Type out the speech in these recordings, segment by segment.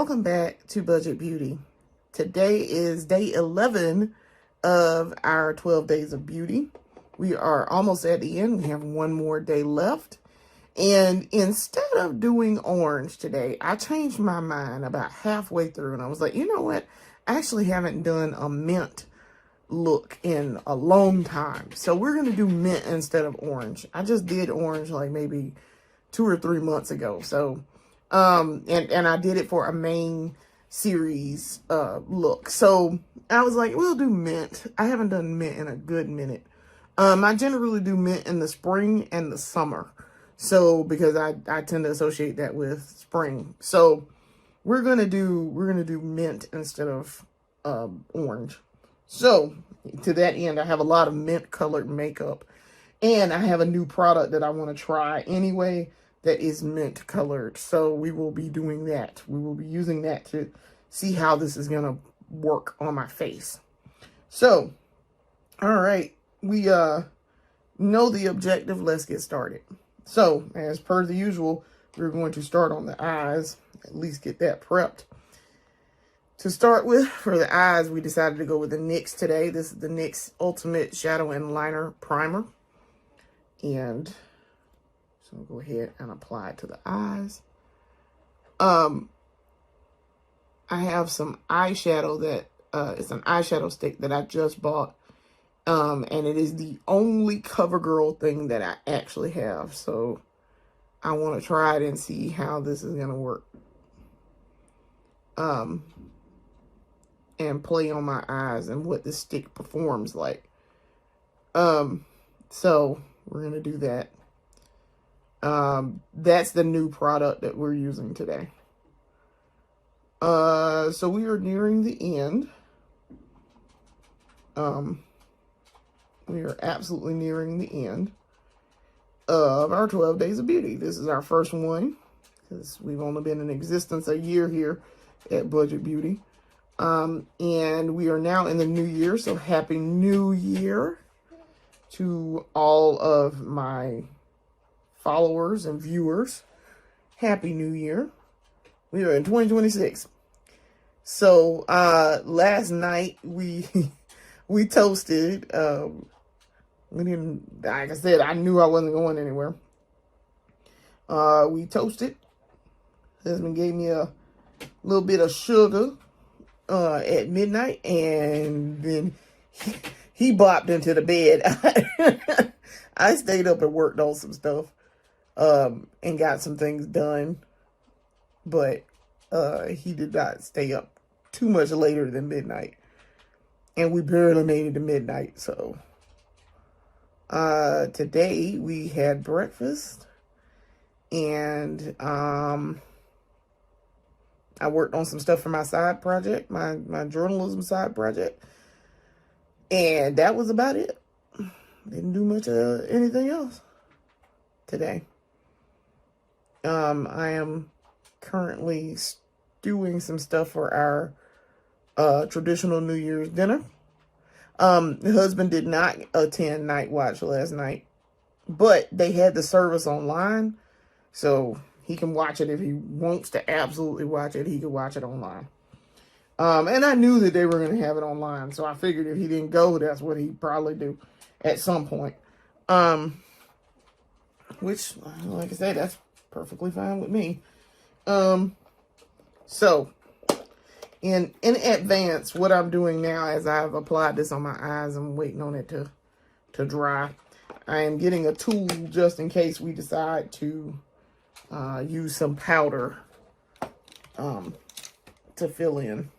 welcome back to Budget Beauty. Today is day 11 of our 12 days of beauty. We are almost at the end. We have one more day left. And instead of doing orange today, I changed my mind about halfway through and I was like, you know what? I actually haven't done a mint look in a long time. So we're going to do mint instead of orange. I just did orange like maybe 2 or 3 months ago. So and I did it for a main series look. So I was like, we'll do mint. I haven't done mint in a good minute. I generally do mint in the spring and the summer. So because I tend to associate that with spring. So we're gonna do mint instead of orange. So to that end, I have a lot of mint colored makeup, and I have a new product that I want to try anyway that is mint colored. So we will be doing that. We will be using that to see how this is going to work on my face. So, all right, we know the objective. Let's get started. So, as per the usual, we're going to start on the eyes, at least get that prepped. To start with, for the eyes, we decided to go with the NYX today. This is the NYX Ultimate Shadow and Liner Primer. And so I'll go ahead and apply it to the eyes. I have some eyeshadow that it's an eyeshadow stick that I just bought. And it is the only Covergirl thing that I actually have. So I want to try it and see how this is going to work. And play on my eyes and what the stick performs like. So we're going to do that. That's the new product that we're using today. So we are nearing the end. We are absolutely nearing the end of our 12 days of beauty. This is our first one because we've only been in existence a year here at Budget Beauty. And we are now in the new year. So happy new year to all of my followers and viewers. Happy New Year. We are in 2026. So last night we toasted. We didn't, like I said, I knew I wasn't going anywhere. We toasted. Husband gave me a little bit of sugar at midnight, and then he bopped into the bed. I stayed up and worked on some stuff. And got some things done, but he did not stay up too much later than midnight, and we barely made it to midnight. So today we had breakfast, and I worked on some stuff for my side project, my journalism side project, and that was about it. Didn't do much of anything else today. I am currently doing some stuff for our traditional New Year's dinner. The husband did not attend Night Watch last night, but they had the service online, so he can watch it if he wants to absolutely watch it. He can watch it online. And I knew that they were going to have it online, so I figured if he didn't go, that's what he'd probably do at some point. Which, like I said, that's perfectly fine with me. So in advance, what I'm doing now, as I've applied this on my eyes, I'm waiting on it to dry. I am getting a tool just in case we decide to use some powder to fill in.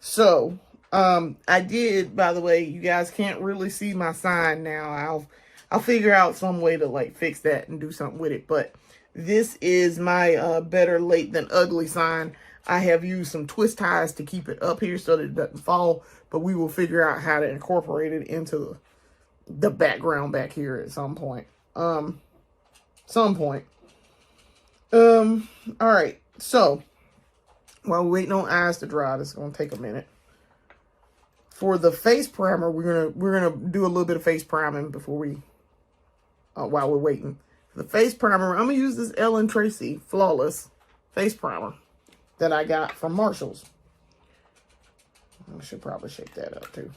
So I did, by the way, you guys can't really see my sign now. I'll figure out some way to like fix that and do something with it, but this is my better late than ugly sign. I have used some twist ties to keep it up here so that it doesn't fall, but we will figure out how to incorporate it into the background back here at some point. All right. So while we're waiting on eyes to dry, this is going to take a minute. For the face primer, we're gonna do a little bit of face priming before we while we're waiting. For the face primer, I'm gonna use this Ellen Tracy Flawless face primer. that I got from Marshall's. I should probably shake that up too.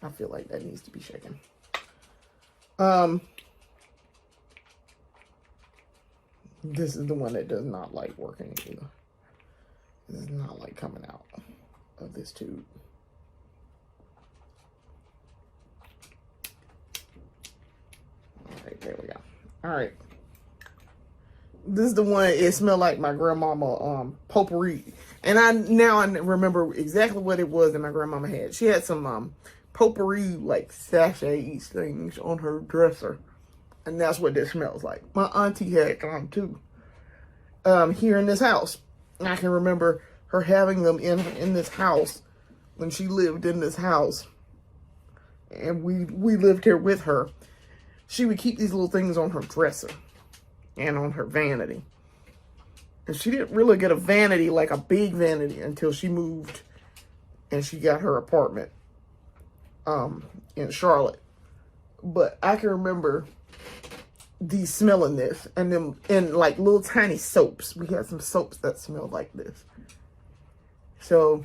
I feel like that needs to be shaken. This is the one that does not like working either. This is not like coming out of this tube. All right, there we go. All right. This is the one, it smelled like my grandmama potpourri. And I remember exactly what it was that my grandmama had. She had some potpourri like sachets things on her dresser. And that's what this smells like. My auntie had them too. Here in this house. I can remember her having them in this house when she lived in this house. And we lived here with her. She would keep these little things on her dresser and on her vanity. And she didn't really get a vanity, like a big vanity, until she moved and she got her apartment in Charlotte. But I can remember smelling this, and then in like little tiny soaps. We had some soaps that smelled like this. So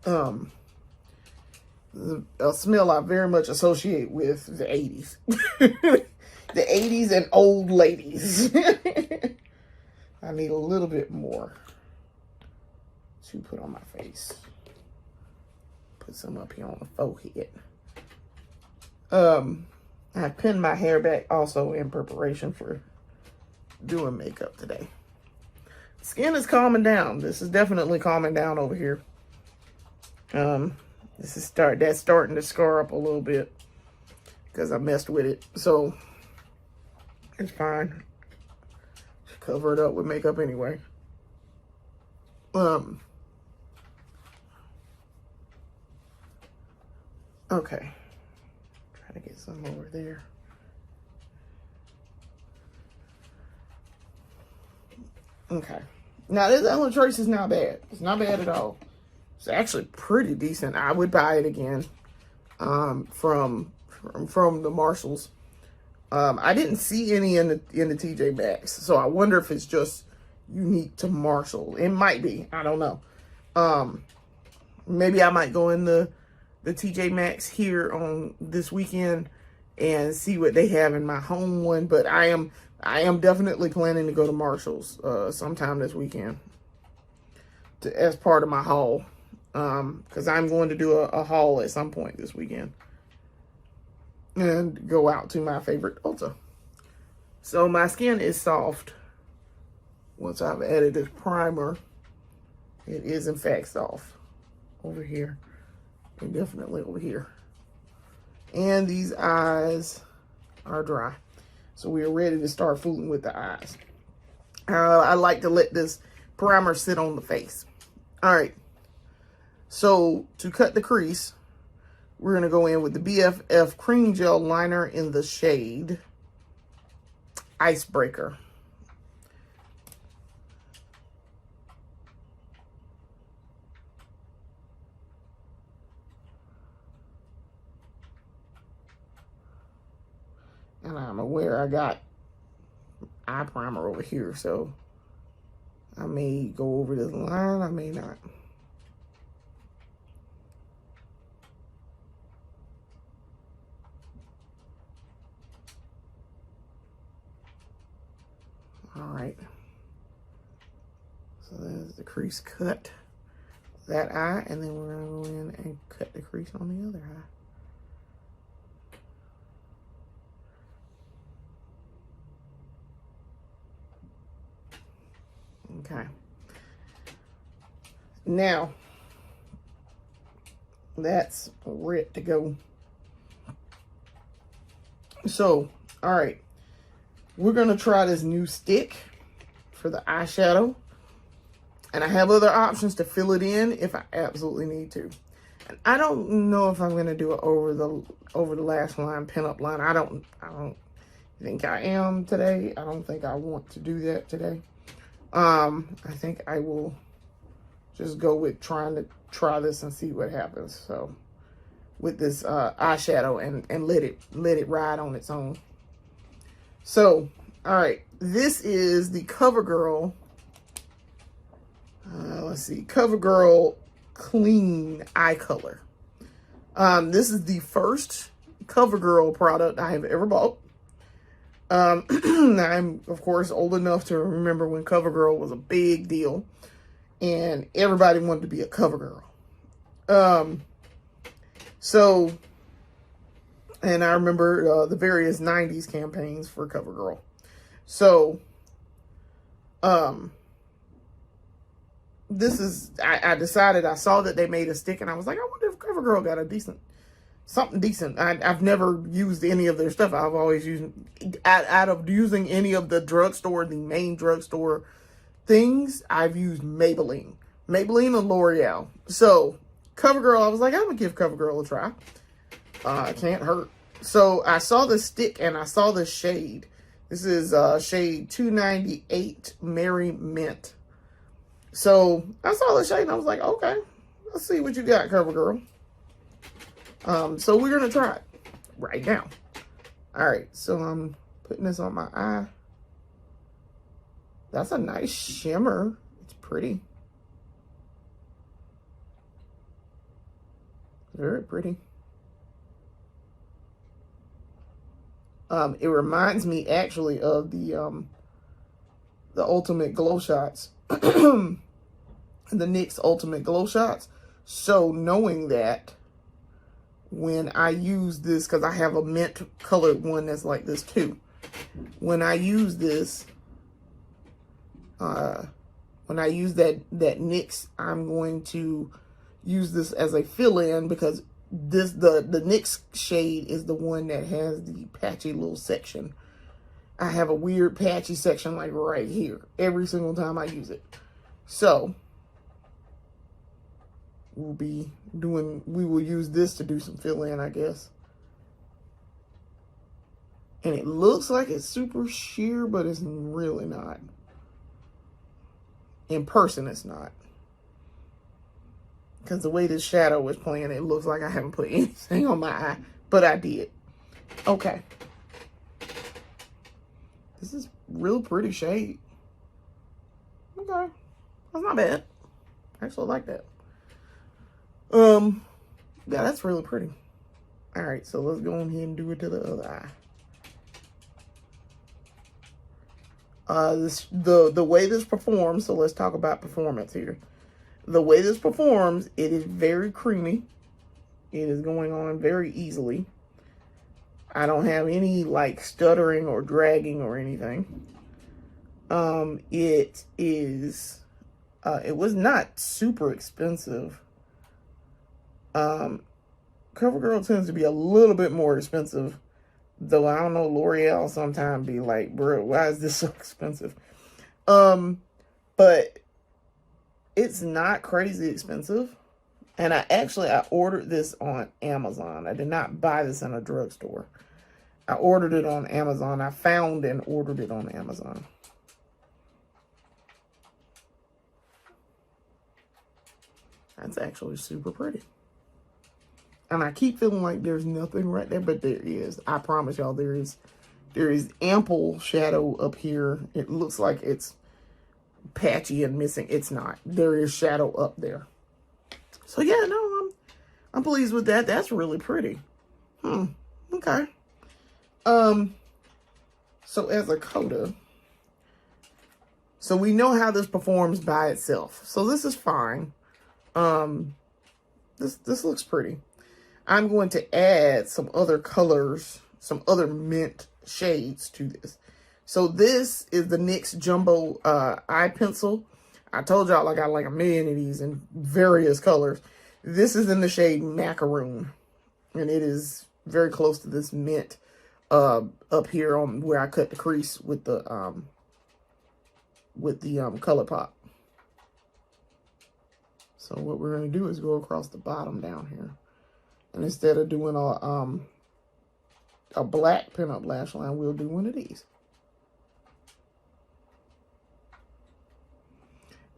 a smell I very much associate with the 80s. The 80s and old ladies. I need a little bit more to put on my face. Put some up here on the forehead. I pinned my hair back also in preparation for doing makeup today. Skin is calming down. This is definitely calming down over here. This is starting to scar up a little bit because I messed with it. So it's fine. Just cover it up with makeup anyway. Okay. Try to get some over there. Okay. Now this Ellen Trace is not bad. It's not bad at all. It's actually pretty decent. I would buy it again. From the Marshalls. I didn't see any in the TJ Maxx, so I wonder if it's just unique to Marshall. It might be. I don't know. Maybe I might go in the TJ Maxx here on this weekend and see what they have in my home one. But I am definitely planning to go to Marshall's sometime this weekend as part of my haul. Because I'm going to do a haul at some point this weekend. And go out to my favorite Ulta. So my skin is soft. Once I've added this primer, it is in fact soft. Over here. And definitely over here. And these eyes are dry. So we are ready to start fooling with the eyes. I like to let this primer sit on the face. Alright. So to cut the crease, we're going to go in with the BFF Cream Gel Liner in the shade Icebreaker. And I'm aware I got eye primer over here, so I may go over this line, I may not. All right. So there's the crease cut. That eye, and then we're gonna go in and cut the crease on the other eye. Okay. Now, that's ready to go. So, all right. We're going to try this new stick for the eyeshadow. And I have other options to fill it in if I absolutely need to. And I don't know if I'm going to do it over the lash line, pinup line. I don't think I am today. I don't think I want to do that today. I think I will just go with trying to try this and see what happens. So with this eyeshadow and let it ride on its own. So All right, this is the Covergirl. Let's see, Covergirl Clean Eye Color. This is the first Covergirl product I have ever bought. I'm, of course, old enough to remember when Covergirl was a big deal and everybody wanted to be a Covergirl. And I remember the various 90s campaigns for Covergirl. So, this is, I decided, I saw that they made a stick and I was like, I wonder if Covergirl got a something decent. I've never used any of their stuff. I've always used, out of using any of the main drugstore things, I've used Maybelline or L'Oreal. So, Covergirl, I was like, I'm gonna give Covergirl a try. It can't hurt. So, I saw the stick and I saw the shade. This is shade 298 Merry Mint. So, I saw the shade and I was like, okay, let's see what you got, Covergirl. So we're going to try it right now. All right, so I'm putting this on my eye. That's a nice shimmer. It's pretty. Very pretty. It reminds me actually of the Ultimate Glow Shots. The NYX Ultimate Glow Shots. So knowing that, when I use this, because I have a mint colored one that's like this too. When I use this, when I use that NYX, I'm going to use this as a fill-in because the NYX shade is the one that has the patchy little section. I have a weird patchy section like right here every single time I use it. So we will use this to do some fill-in, I guess. And it looks like it's super sheer, but it's really not. In person, it's not. Because the way this shadow is playing, it looks like I haven't put anything on my eye, but I did. Okay. This is real pretty shade. Okay. That's not bad. I actually like that. Yeah, that's really pretty. All right, so let's go on ahead and do it to the other eye. The way this performs, so let's talk about performance here. The way this performs, it is very creamy. It is going on very easily. I don't have any like stuttering or dragging or anything. It was not super expensive. CoverGirl tends to be a little bit more expensive, though I don't know, L'Oreal sometimes be like, bro, why is this so expensive? But it's not crazy expensive. And I ordered this on Amazon. I did not buy this in a drugstore. I ordered it on Amazon. I found and ordered it on Amazon. That's actually super pretty. And I keep feeling like there's nothing right there, but there is. I promise y'all, there is ample shadow up here. It looks like it's patchy and missing. It's not. There is shadow up there. So yeah, no, I'm pleased with that. That's really pretty. Okay. So as a coda, so we know how this performs by itself. So this is fine. This looks pretty. I'm going to add some other colors, some other mint shades to this. So this is the NYX Jumbo Eye Pencil. I told y'all I got like a million of these in various colors. This is in the shade Macaroon. And it is very close to this mint up here on where I cut the crease with the ColourPop. So what we're going to do is go across the bottom down here. And instead of doing a black pinup lash line, we'll do one of these.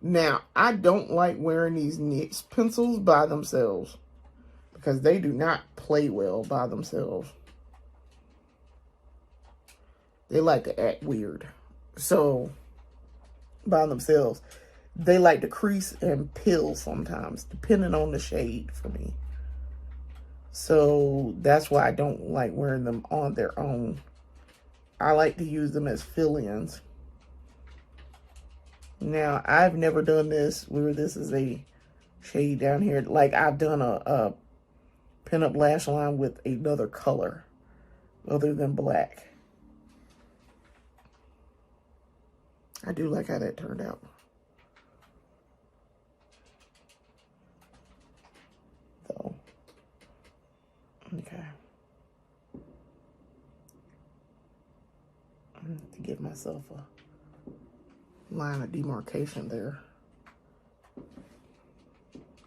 Now, I don't like wearing these NYX pencils by themselves because they do not play well by themselves. they like to act weird. So, by themselves, they like to crease and peel sometimes, depending on the shade for me. So, that's why I don't like wearing them on their own. I like to use them as fill-ins. Now, I've never done this where this is a shade down here. Like, I've done a pinup lash line with another color other than black. I do like how that turned out. So, okay. I have to give myself a line of demarcation there.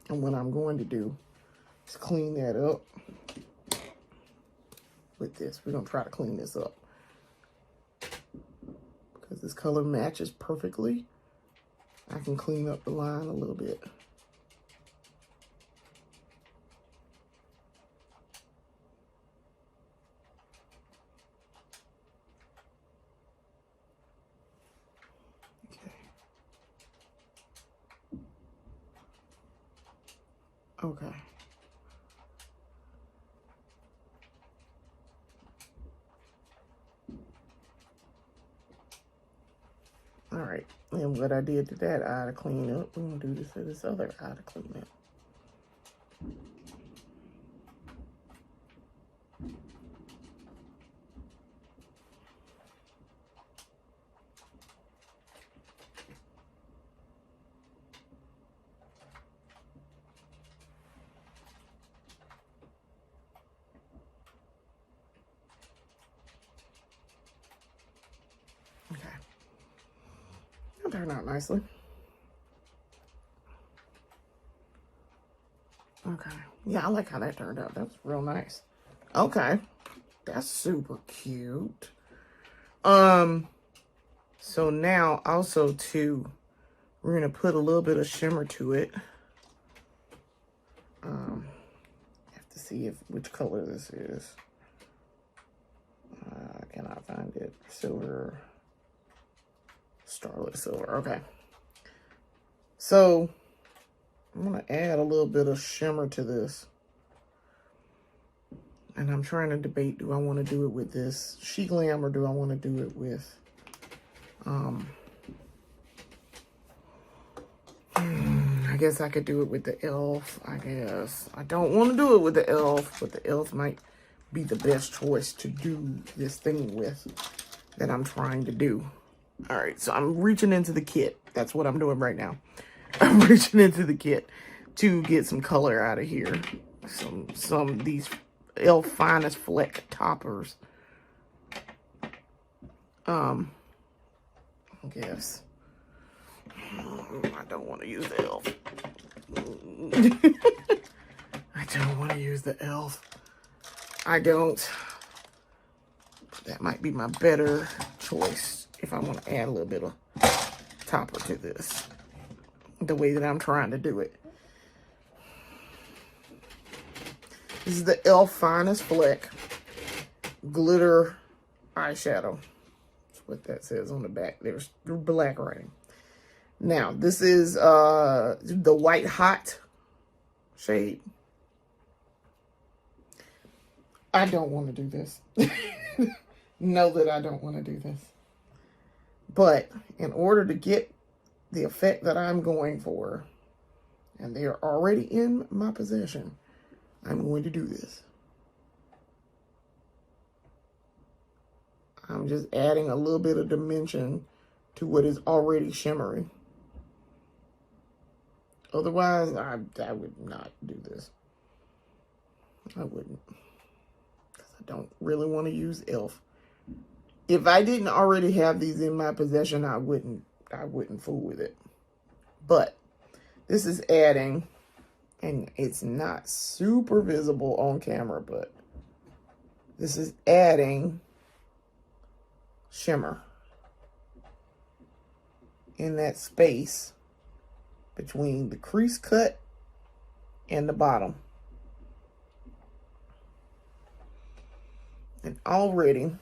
And what I'm going to do is clean that up with this. We're going to try to clean this up because this color matches perfectly. I can clean up the line a little bit. Okay. All right. And what I did to that eye to clean up, we're going to do this to this other eye to clean up. Okay. It'll turn out nicely. Okay. Yeah, I like how that turned out. That's real nice. Okay. That's super cute. So now also too, we're gonna put a little bit of shimmer to it. Have to see which color this is. I cannot find it. Silver. Starlit silver. Okay. So I'm gonna add a little bit of shimmer to this. And I'm trying to debate, do I want to do it with this She Glam or do I want to do it with I guess I could do it with the e.l.f. I guess. I don't want to do it with the e.l.f., but the e.l.f. might be the best choice to do this thing with that I'm trying to do. All right, so I'm reaching into the kit. That's what I'm doing right now. I'm reaching into the kit to get some color out of here. Some of these e.l.f. Finest Fleck toppers. I guess. I don't want to use the e.l.f. I don't want to use the e.l.f. I don't. That might be my better choice if I want to add a little bit of topper to this. The way that I'm trying to do it. This is the e.l.f. Finest Fleck Glitter Eyeshadow. That's what that says on the back. There's black writing. Now, this is the White Hot shade. I don't want to do this. Know that I don't want to do this. But in order to get the effect that I'm going for, and they are already in my possession, I'm going to do this. I'm just adding a little bit of dimension to what is already shimmering. Otherwise, I would not do this. I wouldn't. Because I don't really want to use e.l.f. If I didn't already have these in my possession, I wouldn't fool with it. But this is adding, and it's not super visible on camera, but this is adding shimmer in that space between the crease cut and the bottom. And already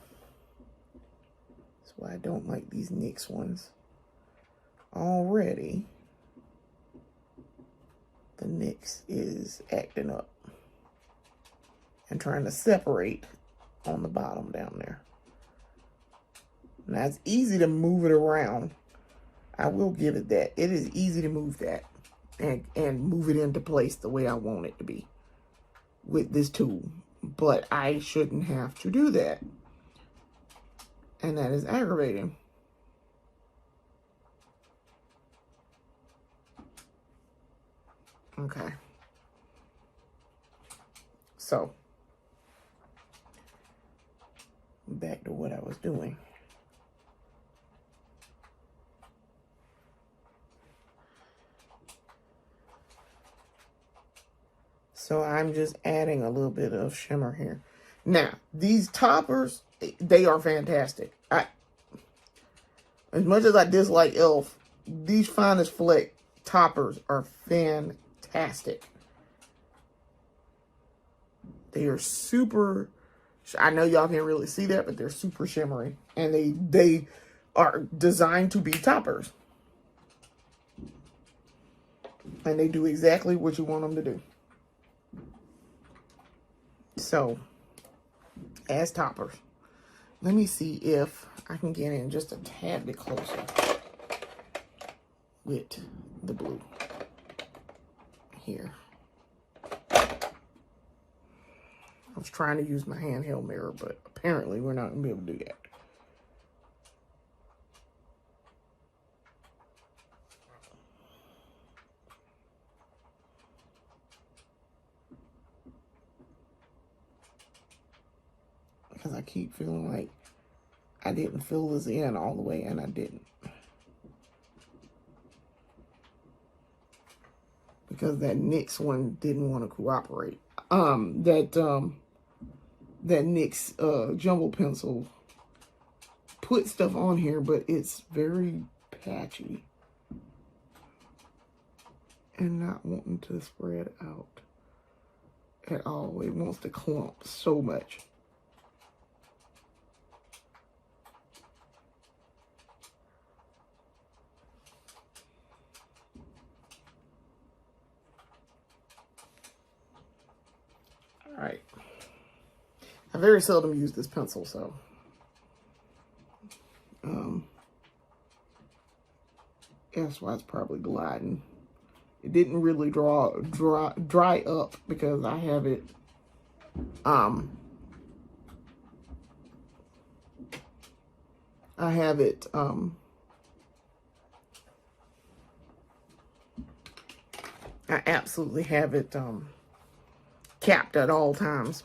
why I don't like these NYX ones. Already, the NYX is acting up and trying to separate on the bottom down there. Now, it's easy to move it around. I will give it that. It is easy to move that and move it into place the way I want it to be with this tool. But I shouldn't have to do that. And that is aggravating. Okay. So, back to what I was doing. So I'm just adding a little bit of shimmer here. Now, these toppers, they are fantastic. As much as I dislike e.l.f., these Finest Fleck toppers are fantastic. They are super, I know y'all can't really see that, but they're super shimmery. And they are designed to be toppers. And they do exactly what you want them to do. So, as toppers, let me see if I can get in just a tad bit closer with the blue here. I was trying to use my handheld mirror, but apparently we're not going to be able to do that. Because I keep feeling like I didn't fill this in all the way, and I didn't. Because that NYX one didn't want to cooperate. That NYX jumbo pencil put stuff on here, but it's very patchy. And not wanting to spread out at all. It wants to clump so much. All right. I very seldom use this pencil, so that's why it's probably gliding. It didn't really dry up because I have it I absolutely have it capped at all times.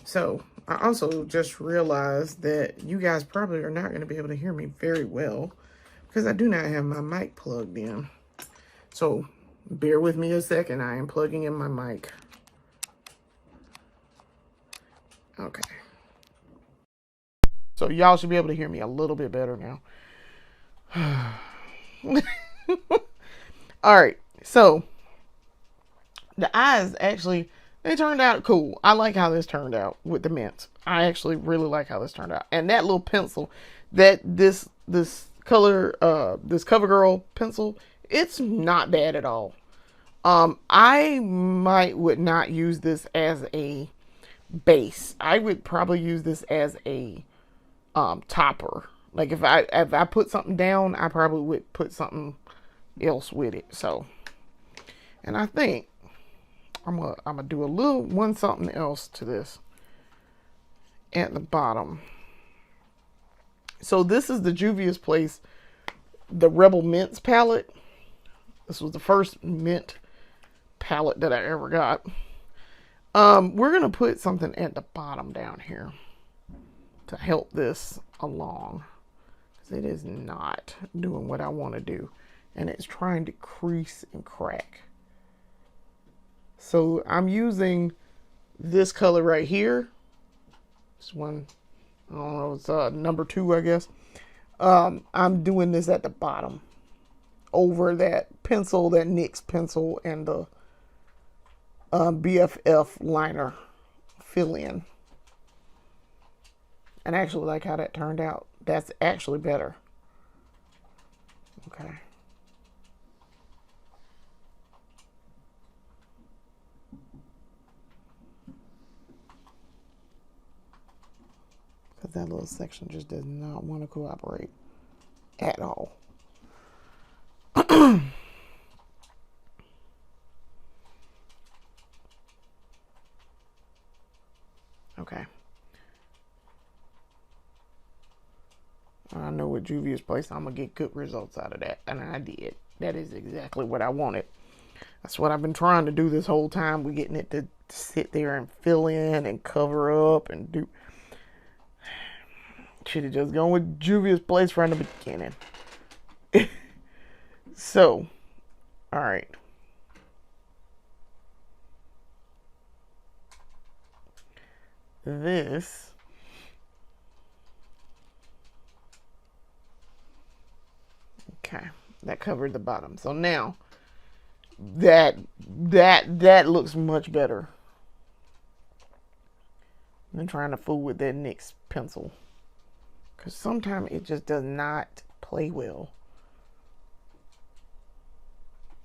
So I also just realized that you guys probably are not going to be able to hear me very well because I do not have my mic plugged in. So bear with me a second. I am plugging in my mic. Okay. So y'all should be able to hear me a little bit better now. All right. So the eyes actually, they turned out cool. I like how this turned out with the mints. I actually really like how this turned out. And that little pencil, this color, this CoverGirl pencil, it's not bad at all. I would not use this as a base. I would probably use this as a topper. Like if I put something down, I probably would put something else with it. So, and I think I'm gonna do something else to this at the bottom. So this is the Juvia's Place, the Rebel Mints palette. This was the first mint palette that I ever got. We're gonna put something at the bottom down here to help this along, because it is not doing what I want to do, and it's trying to crease and crack. So I'm using this color right here. This one, I don't know, it's number 2, I guess. I'm doing this at the bottom over that pencil, that NYX pencil, and the BFF liner fill in. And I actually like how that turned out. That's actually better. Okay. Because that little section just does not want to cooperate at all. Okay. I know with Juvia's Place, I'm going to get good results out of that. And I did. That is exactly what I wanted. That's what I've been trying to do this whole time. We're getting it to sit there and fill in and cover up and do. Should have just gone with Juvia's Place from the beginning. So, all right. This. Okay, that covered the bottom. So now that looks much better than trying to fool with that NYX pencil, because sometimes it just does not play well,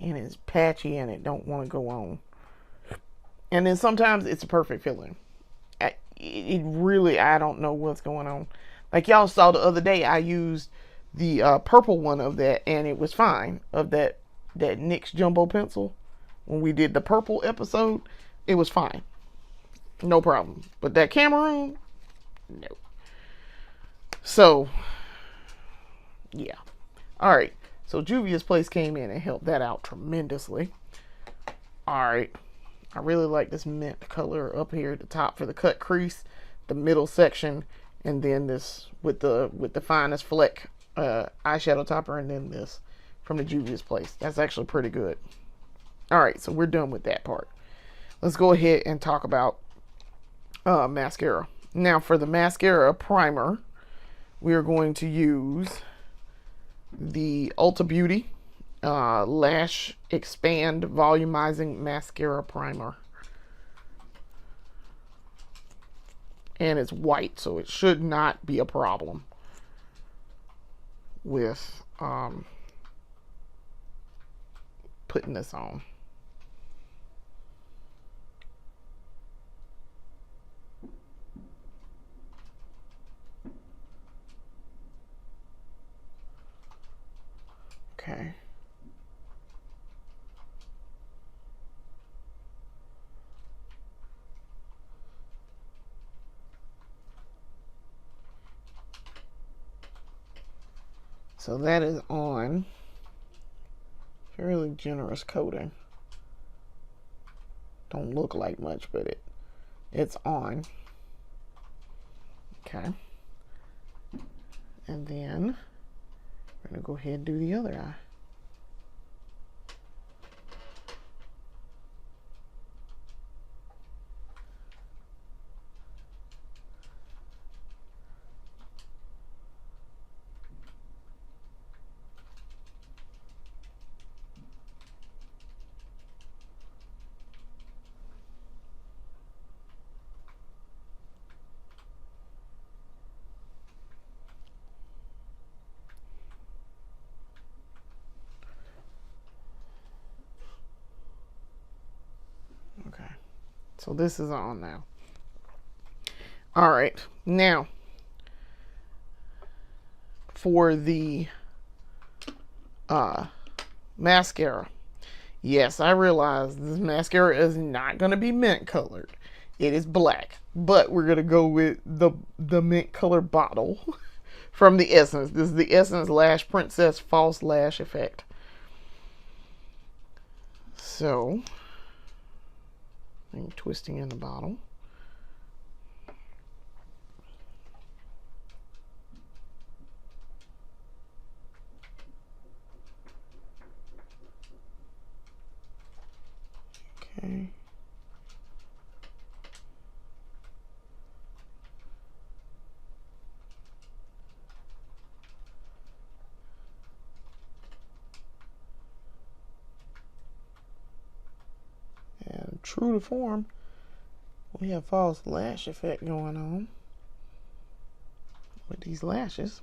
and it's patchy and it don't want to go on. And then sometimes it's a perfect filling. It really, I don't know what's going on. Like y'all saw the other day, I used the purple one of that, and it was fine. Of that NYX jumbo pencil, when we did the purple episode, it was fine, no problem. But that Cameroon, no. So yeah, all right. So Juvia's Place came in and helped that out tremendously. All right, I really like this mint color up here at the top for the cut crease, the middle section, and then this with the finest fleck eyeshadow topper, and then this from the Juvia's Place. That's actually pretty good. All right, so we're done with that part. Let's go ahead and talk about mascara. Now for the mascara primer, we are going to use the Ulta Beauty Lash Expand Volumizing Mascara Primer. And it's white, so it should not be a problem with putting this on. Okay. So that is on. Fairly generous coating. Don't look like much, but it's on. Okay. And then we're going to go ahead and do the other eye. Okay, so this is on now. All right, now for the mascara. Yes, I realize this mascara is not going to be mint colored. It is black, but we're going to go with the mint color bottle from the Essence. This is the Essence Lash Princess False Lash Effect. So I'm twisting in the bottle. Okay. And true to form, we have false lash effect going on. with these lashes.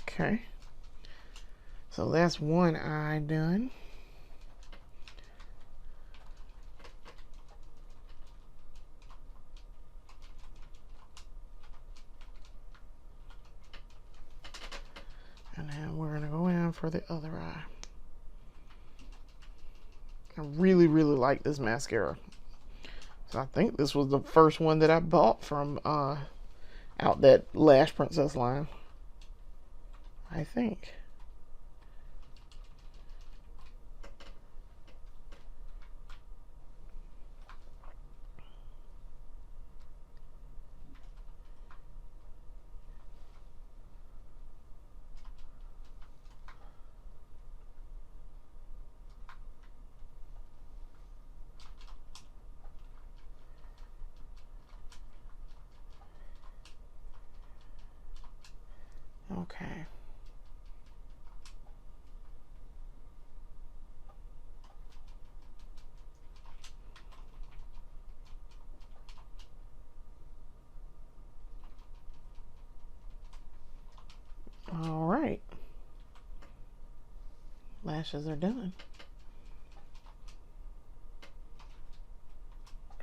Okay. So that's one eye done. And then we're going to go in for the other eye. I really, really like this mascara. So I think this was the first one that I bought from out that Lash Princess line. I think. Okay. All right. Lashes are done.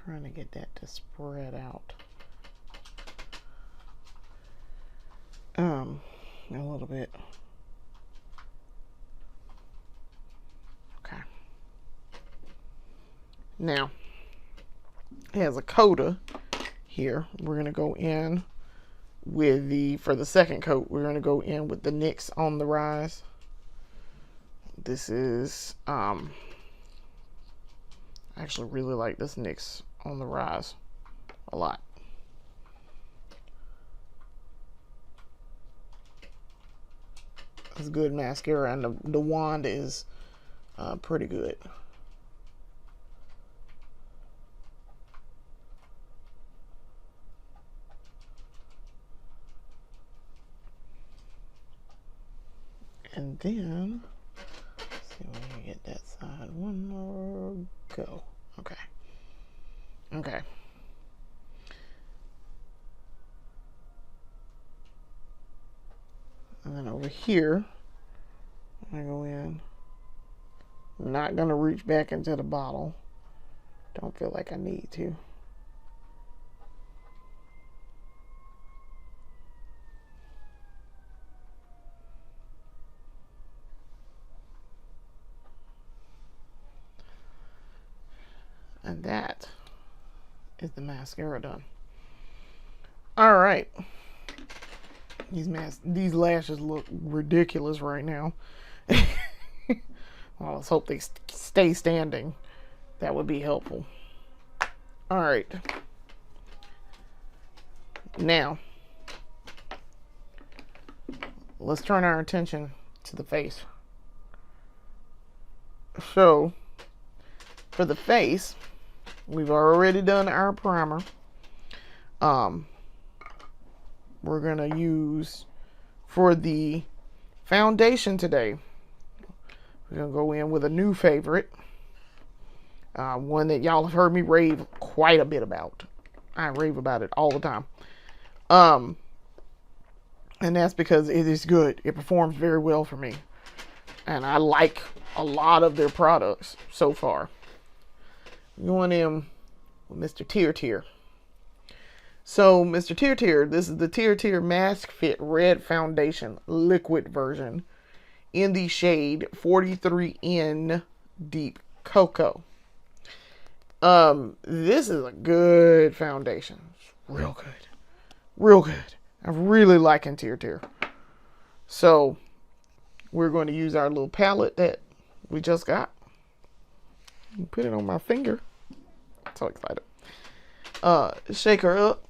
Trying to get that to spread out. A little bit. Okay. Now, it has a coda here. We're going to go in with for the second coat, we're going to go in with the NYX on the Rise. This is, I actually really like this NYX on the Rise a lot. It's good mascara, and the wand is pretty good. And then, let's see when we get that side. One more go. Okay. Okay. And then over here, I go in. I'm not going to reach back into the bottle. Don't feel like I need to. And that is the mascara done. All right. These lashes look ridiculous right now. Well, let's hope they stay standing. That would be helpful. All right. Now, let's turn our attention to the face. So, for the face, we've already done our primer. We're going to use, for the foundation today, we're going to go in with a new favorite. One that y'all have heard me rave quite a bit about. I rave about it all the time. And that's because it is good. It performs very well for me. And I like a lot of their products so far. Going in with Mr. Tear. So, Mr. Tear, this is the Tear Mask Fit Red Foundation Liquid version in the shade 43N Deep Cocoa. This is a good foundation. It's real good. Real good. I'm really liking Tear. So, we're going to use our little palette that we just got. Put it on my finger. I'm so excited. Shake her up.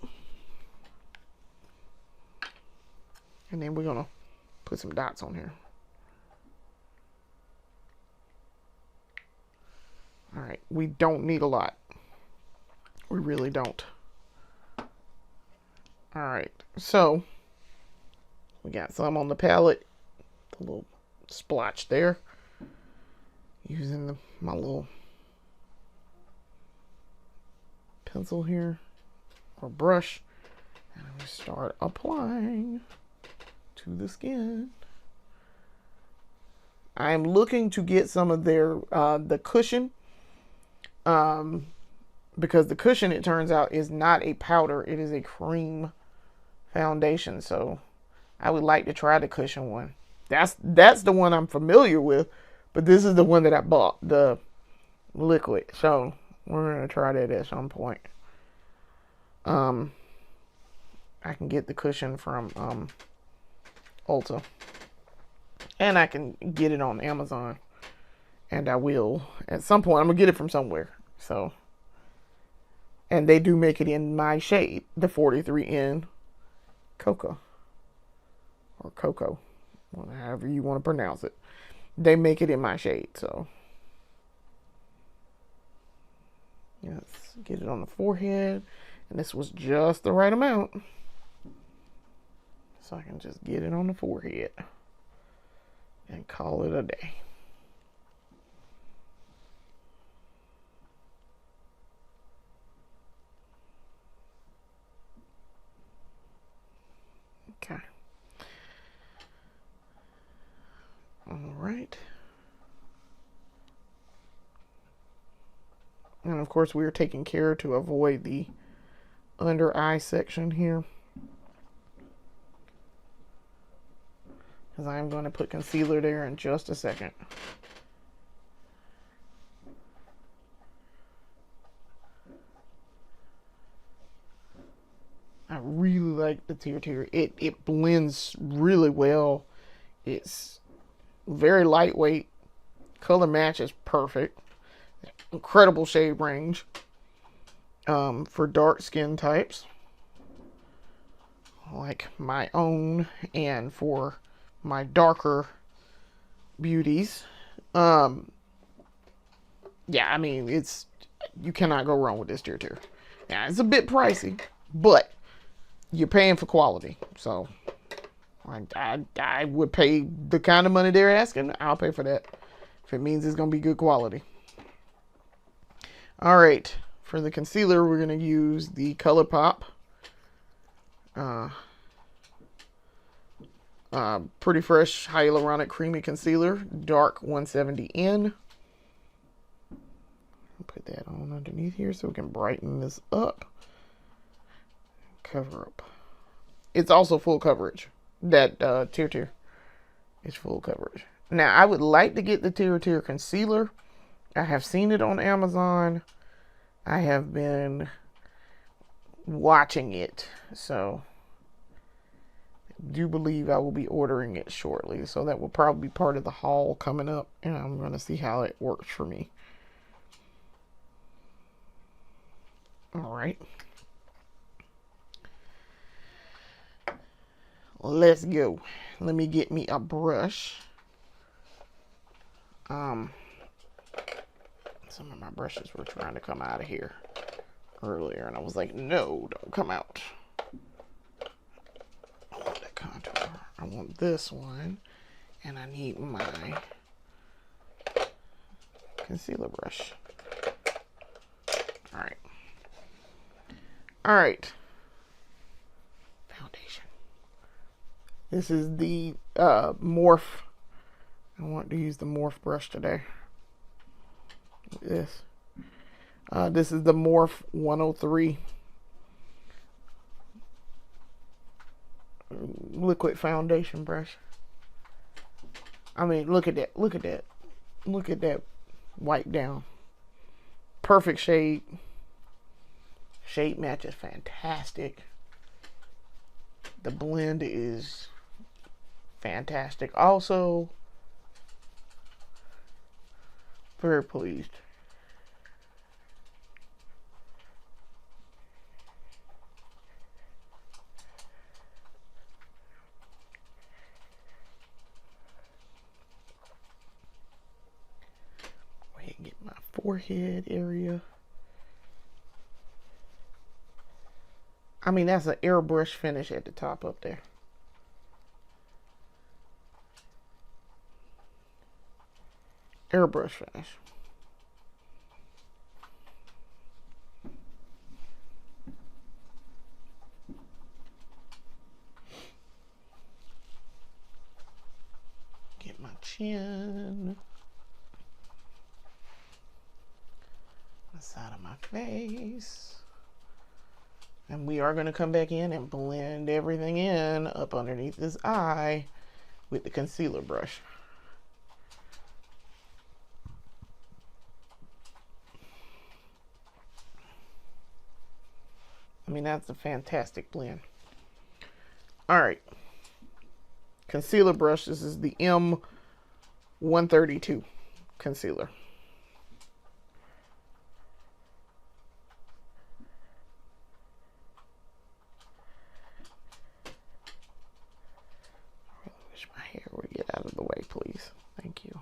And then we're going to put some dots on here. All right. We don't need a lot. We really don't. All right. So, we got some on the palette. The little splotch there. Using my little pencil here, or brush, and we start applying to the skin. I'm looking to get some of their the cushion, because the cushion, it turns out, is not a powder, it is a cream foundation. So I would like to try the cushion one. That's the one I'm familiar with, but this is the one that I bought, the liquid. So we're gonna try that at some point. I can get the cushion from Ulta, and I can get it on Amazon, and I will at some point. I'm gonna get it from somewhere. So, and they do make it in my shade, the 43N Cocoa, or Cocoa, however you want to pronounce it. They make it in my shade. So let's get it on the forehead, and this was just the right amount, so I can just get it on the forehead and call it a day. Okay. All right. And of course, we are taking care to avoid the under eye section here, because I am going to put concealer there in just a second. I really like the tear. It blends really well. It's very lightweight. Color match is perfect. Incredible shade range for dark skin types like my own, and for my darker beauties. Yeah, I mean, you cannot go wrong with this tear. Now, it's a bit pricey, but you're paying for quality. So I would pay the kind of money they're asking. I'll pay for that if it means it's going to be good quality. All right, for the concealer, we're going to use the ColourPop Pretty Fresh Hyaluronic Creamy Concealer, Dark 170N. Put that on underneath here so we can brighten this up. Cover up. It's also full coverage. That tear is full coverage. Now, I would like to get the tear concealer. I have seen it on Amazon. I have been watching it, so I do believe I will be ordering it shortly. So that will probably be part of the haul coming up, and I'm going to see how it works for me. All right. Let's go. Let me get me a brush. Some of my brushes were trying to come out of here earlier, and I was like, no, don't come out. I want that contour. I want this one, and I need my concealer brush. All right. All right. Foundation. This is the Morph. I want to use the Morph brush today. This. This is the Morph 103 liquid foundation brush. I mean, look at that. Look at that. Look at that wipe down. Perfect shade. Shade match is fantastic. The blend is fantastic. Also, very pleased. Go ahead and get my forehead area. I mean, that's an airbrush finish at the top up there. Airbrush finish. chin. The side of my face. And we are going to come back in and blend everything in up underneath this eye with the concealer brush. I mean, that's a fantastic blend. All right. Concealer brush. This is the M132 concealer. I wish my hair would get out of the way, please. Thank you.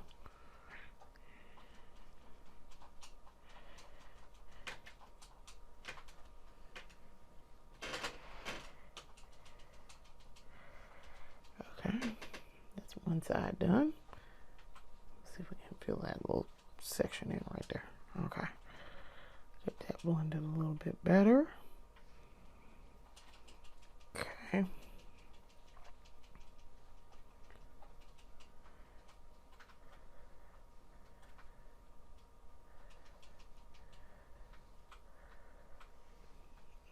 One side done. Let's see if we can fill that little section in right there. Okay. Get that blended a little bit better. Okay.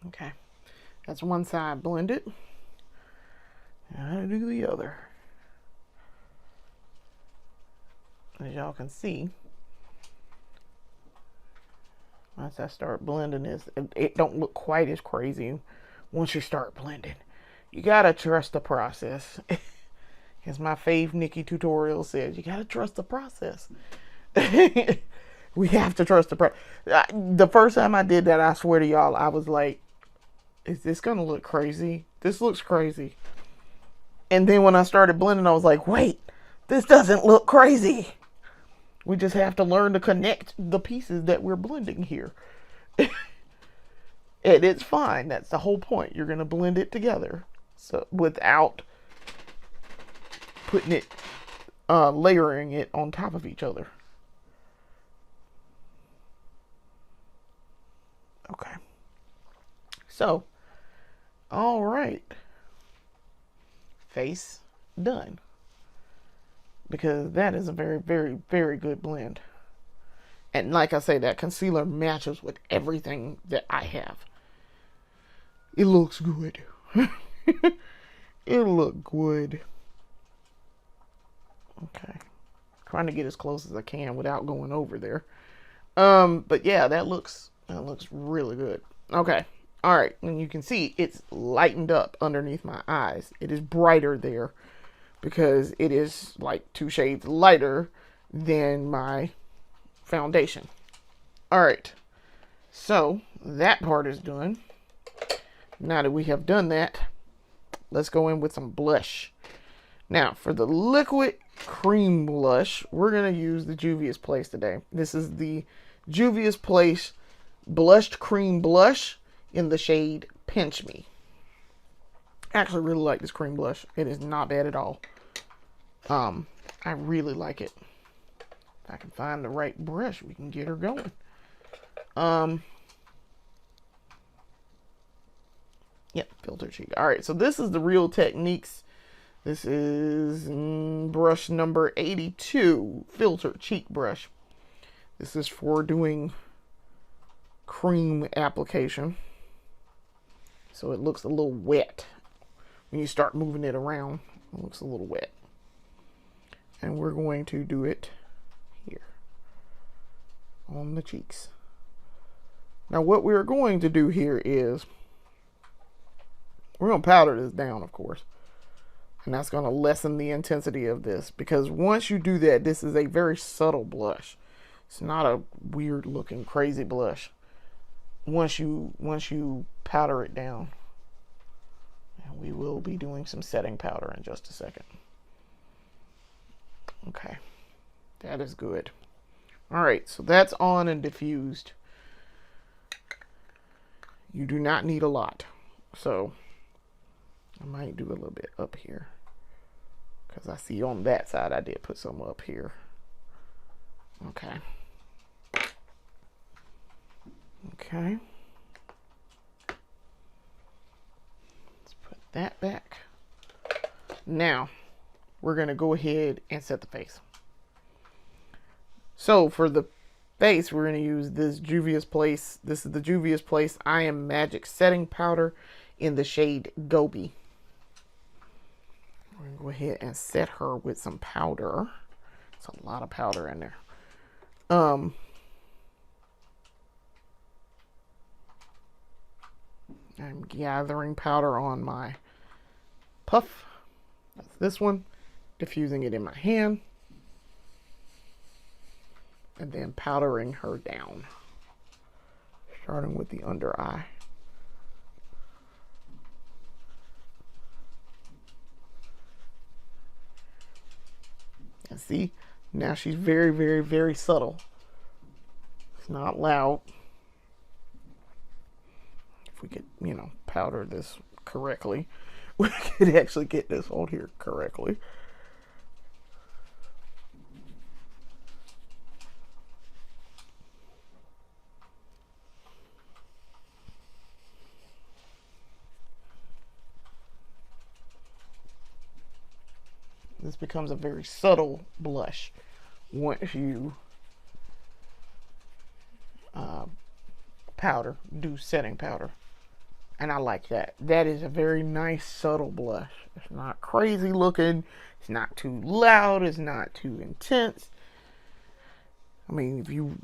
Okay. That's one side blended. Now to do the other. As y'all can see, once I start blending this, it don't look quite as crazy once you start blending. You gotta trust the process. As my fave Nikki tutorial says, you gotta trust the process. We have to trust the process. The first time I did that, I swear to y'all, I was like, is this gonna look crazy? This looks crazy. And then when I started blending, I was like, wait, this doesn't look crazy. We just have to learn to connect the pieces that we're blending here. And it's fine. That's the whole point. You're going to blend it together. So without putting it, layering it on top of each other. Okay. So, all right. Face done. Because that is a very, very, very good blend. And like I say, that concealer matches with everything that I have. It looks good. It look good. Okay. Trying to get as close as I can without going over there. But yeah, that looks really good. Okay. All right. And you can see it's lightened up underneath my eyes. It is brighter there. Because it is like 2 shades lighter than my foundation. All right. So that part is done. Now that we have done that, let's go in with some blush. Now for the liquid cream blush, we're going to use the Juvia's Place today. This is the Juvia's Place Blushed Cream Blush in the shade Pinch Me. I actually really like this cream blush. It is not bad at all. I really like it. If I can find the right brush, we can get her going. Yep, filter cheek. All right, so this is the Real Techniques. This is brush number 82, filter cheek brush. This is for doing cream application. So it looks a little wet. When you start moving it around, it looks a little wet. And we're going to do it here on the cheeks. Now what we're going to do here is we're going to powder this down, of course. And that's going to lessen the intensity of this, because once you do that, this is a very subtle blush. It's not a weird looking crazy blush. Once you powder it down. And we will be doing some setting powder in just a second. Okay, that is good. All right, so that's on and diffused. You do not need a lot. So I might do a little bit up here, because I see on that side I did put some up here. Okay. Okay. Let's put that back. Now, we're going to go ahead and set the face. So for the face, we're going to use this Juvia's Place. This is the Juvia's Place I Am Magic setting powder in the shade Gobi. We're going to go ahead and set her with some powder. It's a lot of powder in there. I'm gathering powder on my puff. That's this one. Diffusing it in my hand. And then powdering her down. Starting with the under eye. And see, now she's very, very, very subtle. It's not loud. If we could, you know, powder this correctly, we could actually get this on here correctly. This becomes a very subtle blush once you do setting powder. And I like that. That is a very nice subtle blush. It's not crazy looking. It's not too loud. It's not too intense. I mean, if you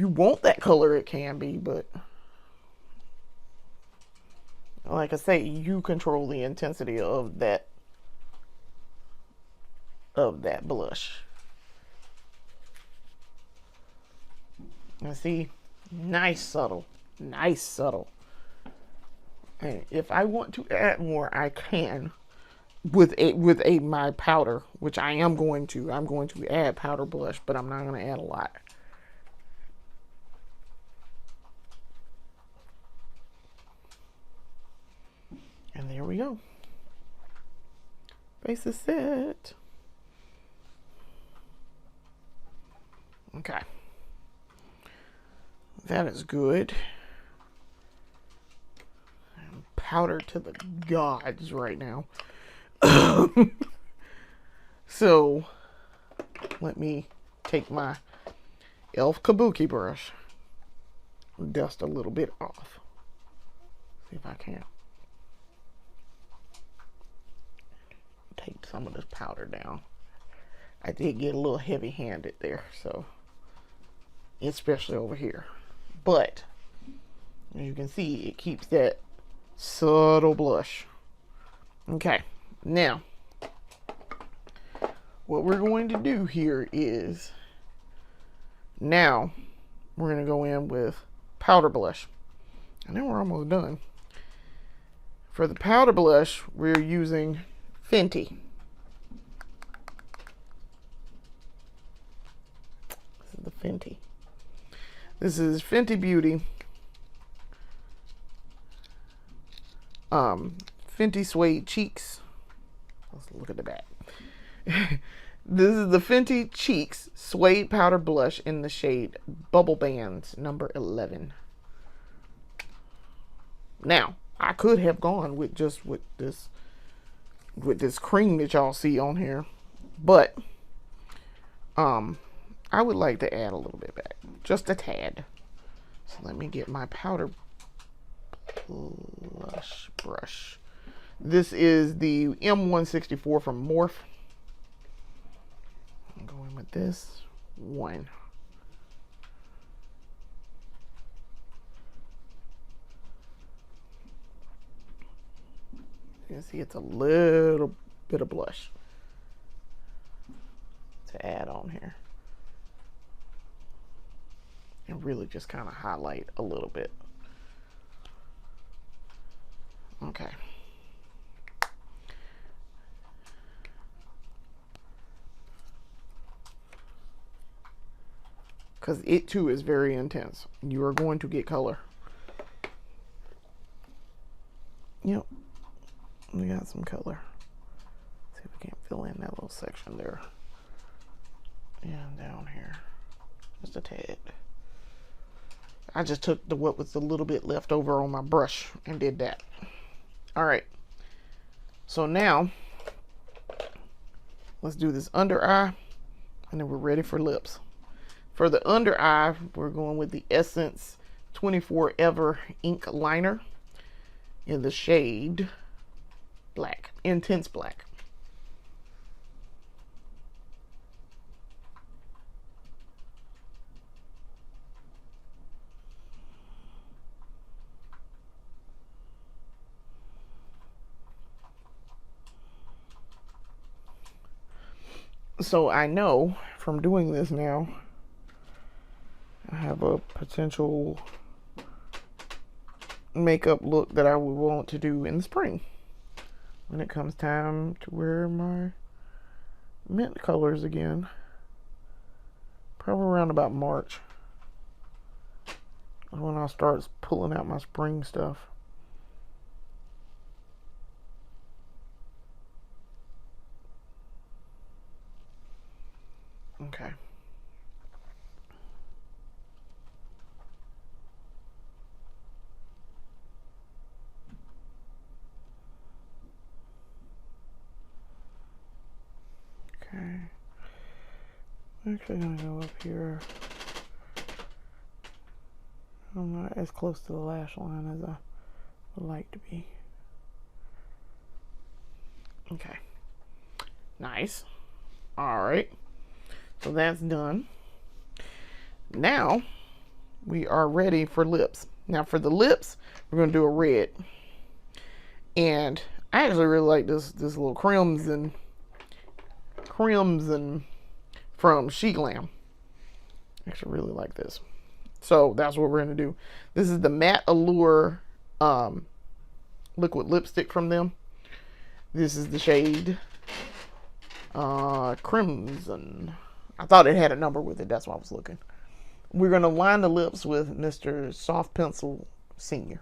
want that color, it can be, but like I say, you control the intensity of that blush. And see, nice subtle. Nice subtle. And if I want to add more, I can with my powder, which I am going to. I'm going to add powder blush, but I'm not going to add a lot. And there we go. Face is set. Okay. That is good. I'm powdered to the gods right now. So, let me take my e.l.f. Kabuki brush. Dust a little bit off. See if I can. Take some of this powder down. I did get a little heavy-handed there, so especially over here. But as you can see, it keeps that subtle blush. Okay, now what we're going to do here is now we're going to go in with powder blush. And then we're almost done. For the powder blush, we're using Fenty. This is the Fenty. This is Fenty Beauty. Fenty Suede Cheeks. Let's look at the back. This is the Fenty Cheeks Suede Powder Blush in the shade Bubble Bands number 11. Now, I could have gone with just with this cream that y'all see on here, but I would like to add a little bit back, just a tad. So let me get my powder blush brush. This is the M164 from Morphe. I'm going with this one. You can see it's a little bit of blush to add on here. And really just kind of highlight a little bit. Okay. Because it too is very intense. You are going to get color. Yep. We got some color. See if we can't fill in that little section there. And down here. Just a tad. I just took what was a little bit left over on my brush and did that. Alright. So now, let's do this under eye. And then we're ready for lips. For the under eye, we're going with the Essence 24 Ever Ink Liner in the shade black, intense black. So I know from doing this now, I have a potential makeup look that I would want to do in the spring when it comes time to wear my mint colors again. Probably around about March when I'll start pulling out my spring stuff. Okay. Okay. I'm actually gonna go up here. I'm not as close to the lash line as I would like to be. Okay. Nice. All right. So that's done. Now we are ready for lips. Now for the lips, we're gonna do a red. And I actually really like this little crimson from She Glam. I actually really like this. So that's what we're gonna do. This is the Matte Allure liquid lipstick from them. This is the shade Crimson. I thought it had a number with it. That's why I was looking. We're gonna line the lips with Mr. Soft Pencil Senior.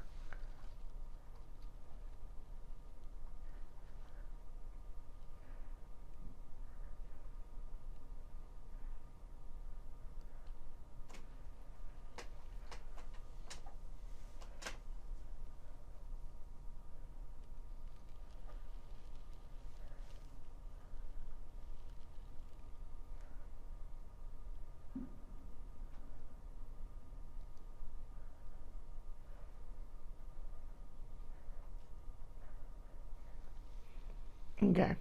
Okay.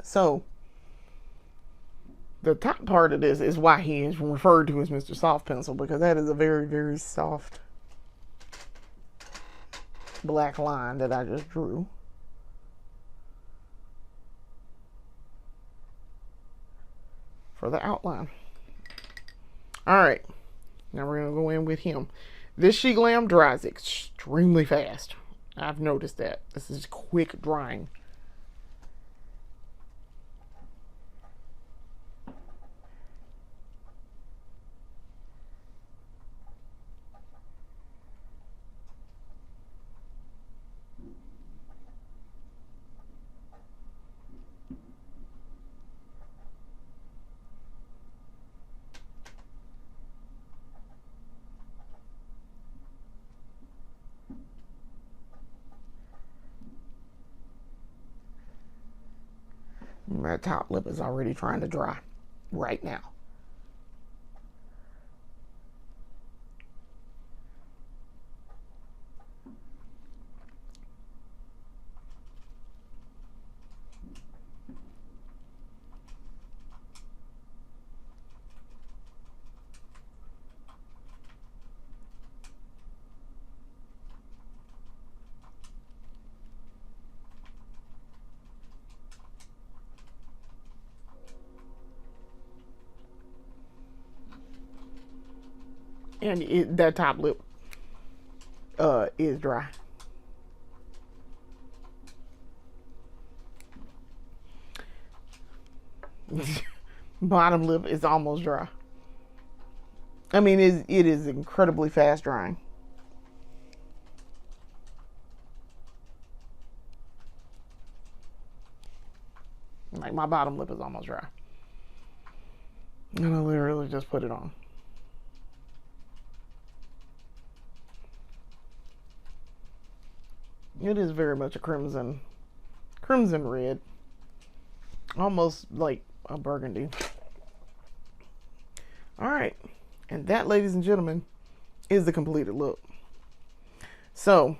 So the top part of this is why he is referred to as Mr. Soft Pencil, because that is a very, very soft black line that I just drew. For the outline. Alright. Now we're going to go in with him. This She Glam dries extremely fast. I've noticed that. This is quick drying. My top lip is already trying to dry right now. And that top lip is dry. Bottom lip is almost dry. I mean, it is incredibly fast drying. Like, my bottom lip is almost dry. And I literally just put it on. It is very much a crimson red. Almost like a burgundy. All right. And that, ladies and gentlemen, is the completed look. So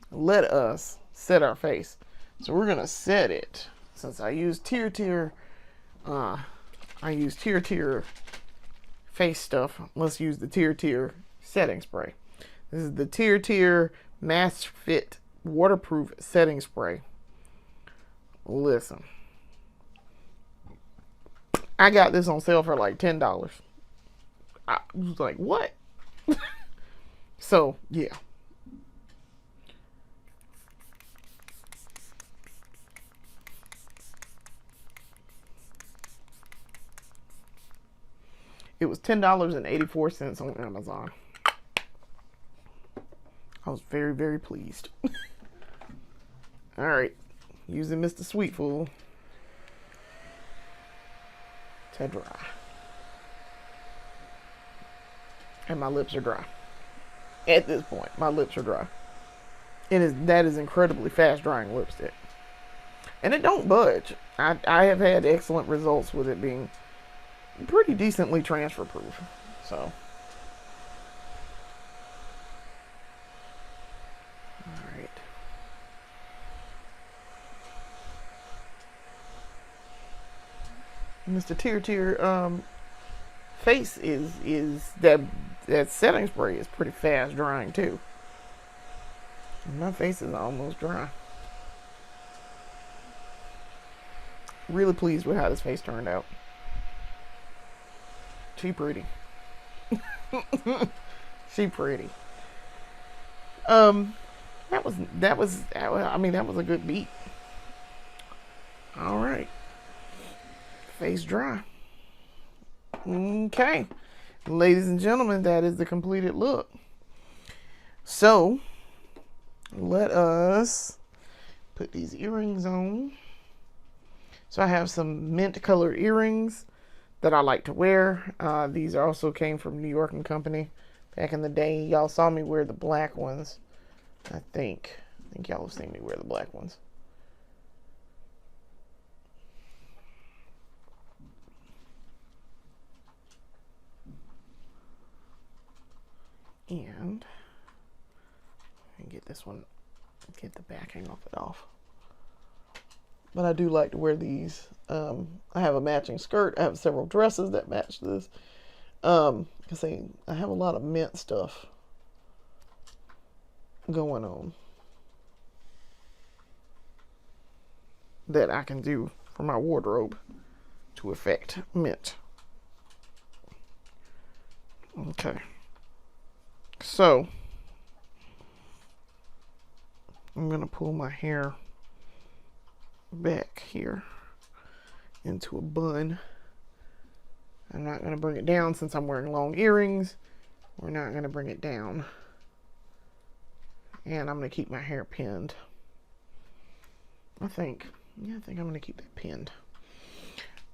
let us set our face. So we're going to set it, since I use Tier face stuff. Let's use the Tier setting spray. This is the Tier Mask Fit Waterproof Setting Spray. Listen, I got this on sale for like $10. I was like, what? So, yeah. It was $10.84 on Amazon. I was very, very pleased. All right. Using Mr. Sweetfool to dry. And my lips are dry. At this point, my lips are dry. That is incredibly fast drying lipstick. And it don't budge. I have had excellent results with it being pretty decently transfer proof. So, all right. Mr. Tier face is that setting spray is pretty fast drying too. My face is almost dry. Really pleased with how this face turned out. She pretty. She pretty. That was I mean, that was a good beat. All right. Face dry. Okay. Ladies and gentlemen, that is the completed look. So, let us put these earrings on. So I have some mint colored earrings that I like to wear. These also came from New York & Company back in the day. Y'all saw me wear the black ones. I think y'all have seen me wear the black ones. And get this one, get the backing of it off. But I do like to wear these. I have a matching skirt. I have several dresses that match this. Because I have a lot of mint stuff going on that I can do for my wardrobe to affect mint. Okay. So, I'm going to pull my hair back here into a bun. I'm not going to bring it down since I'm wearing long earrings. We're not going to bring it down. And I'm going to keep my hair pinned. I think I'm going to keep that pinned.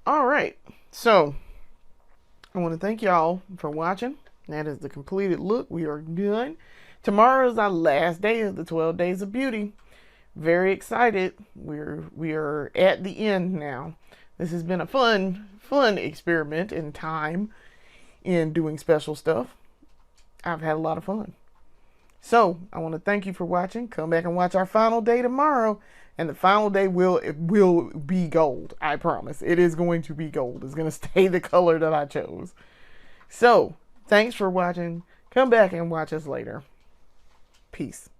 All right. So, I want to thank y'all for watching. That is the completed look. We are done. Tomorrow is our last day of the 12 Days of Beauty. Very excited. We are at the end now. This has been a fun experiment in time in doing special stuff. I've had a lot of fun. So I want to thank you for watching. Come back and watch our final day tomorrow. And the final day will be gold. I promise. It is going to be gold. It's going to stay the color that I chose. So, thanks for watching. Come back and watch us later. Peace.